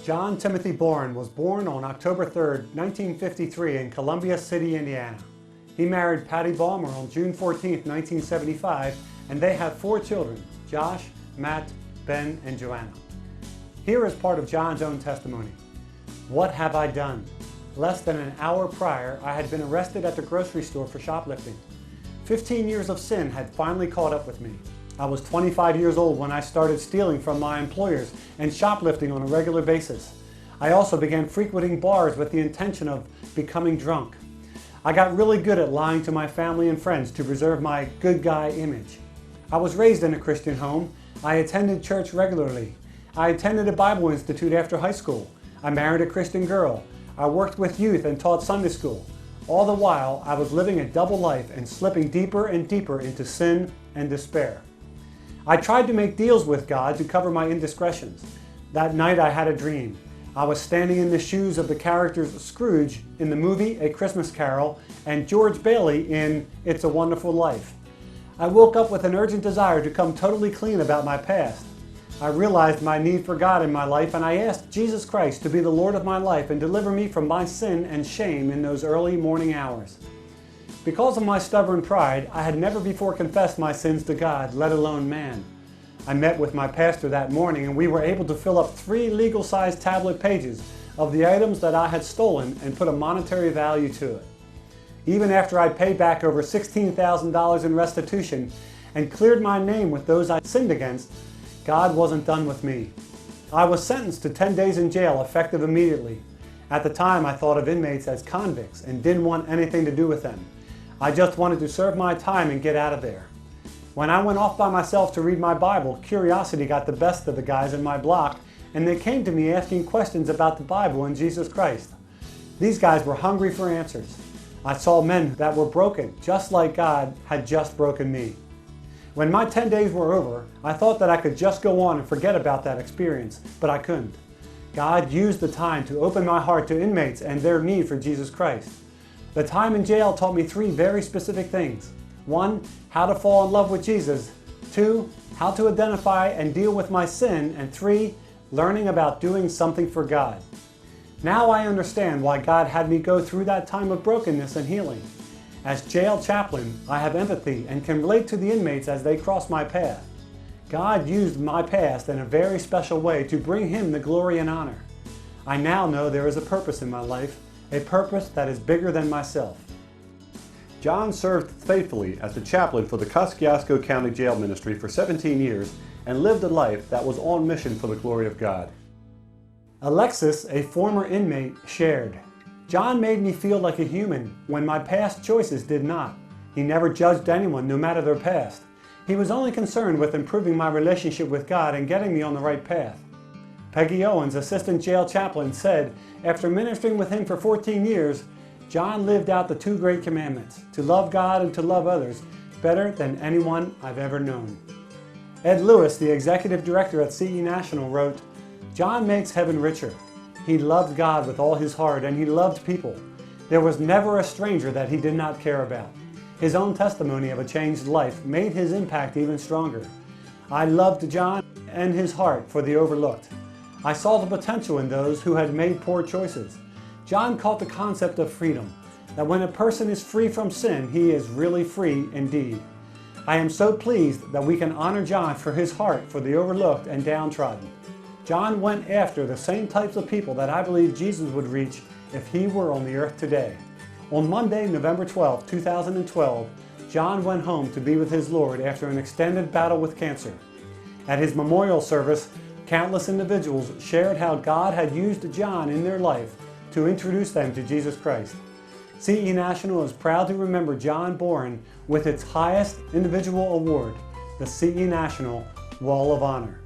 John Timothy Boren was born on October 3, 1953 in Columbia City, Indiana. He married Patty Balmer on June 14, 1975, and they have 4 children, Josh, Matt, Ben, and Joanna. Here is part of John's own testimony. What have I done? Less than an hour prior, I had been arrested at the grocery store for shoplifting. 15 years of sin had finally caught up with me. I was 25 years old when I started stealing from my employers and shoplifting on a regular basis. I also began frequenting bars with the intention of becoming drunk. I got really good at lying to my family and friends to preserve my good guy image. I was raised in a Christian home. I attended church regularly. I attended a Bible institute after high school. I married a Christian girl. I worked with youth and taught Sunday school. All the while, I was living a double life and slipping deeper and deeper into sin and despair. I tried to make deals with God to cover my indiscretions. That night I had a dream. I was standing in the shoes of the characters Scrooge in the movie A Christmas Carol and George Bailey in It's a Wonderful Life. I woke up with an urgent desire to come totally clean about my past. I realized my need for God in my life, and I asked Jesus Christ to be the Lord of my life and deliver me from my sin and shame in those early morning hours. Because of my stubborn pride, I had never before confessed my sins to God, let alone man. I met with my pastor that morning, and we were able to fill up 3 legal-sized tablet pages of the items that I had stolen and put a monetary value to it. Even after I paid back over $16,000 in restitution and cleared my name with those I sinned against, God wasn't done with me. I was sentenced to 10 days in jail, effective immediately. At the time, I thought of inmates as convicts and didn't want anything to do with them. I just wanted to serve my time and get out of there. When I went off by myself to read my Bible, curiosity got the best of the guys in my block, and they came to me asking questions about the Bible and Jesus Christ. These guys were hungry for answers. I saw men that were broken, just like God had just broken me. When my 10 days were over, I thought that I could just go on and forget about that experience, but I couldn't. God used the time to open my heart to inmates and their need for Jesus Christ. The time in jail taught me 3 very specific things. 1, how to fall in love with Jesus. 2, how to identify and deal with my sin. And 3, learning about doing something for God. Now I understand why God had me go through that time of brokenness and healing. As jail chaplain, I have empathy and can relate to the inmates as they cross my path. God used my past in a very special way to bring Him the glory and honor. I now know there is a purpose in my life, a purpose that is bigger than myself. John served faithfully as the chaplain for the Kosciuszko County Jail Ministry for 17 years and lived a life that was on mission for the glory of God. Alexis, a former inmate, shared, "John made me feel like a human when my past choices did not. He never judged anyone, no matter their past. He was only concerned with improving my relationship with God and getting me on the right path." Peggy Owens, assistant jail chaplain, said, after ministering with him for 14 years, John lived out the 2 great commandments, to love God and to love others, better than anyone I've ever known. Ed Lewis, the executive director at CE National, wrote, "John makes heaven richer. He loved God with all his heart, and he loved people. There was never a stranger that he did not care about. His own testimony of a changed life made his impact even stronger. I loved John and his heart for the overlooked. I saw the potential in those who had made poor choices. John caught the concept of freedom, that when a person is free from sin, he is really free indeed. I am so pleased that we can honor John for his heart for the overlooked and downtrodden. John went after the same types of people that I believe Jesus would reach if he were on the earth today." On Monday, November 12, 2012, John went home to be with his Lord after an extended battle with cancer. At his memorial service, countless individuals shared how God had used John in their life to introduce them to Jesus Christ. CE National is proud to remember John Boren with its highest individual award, the CE National Wall of Honor.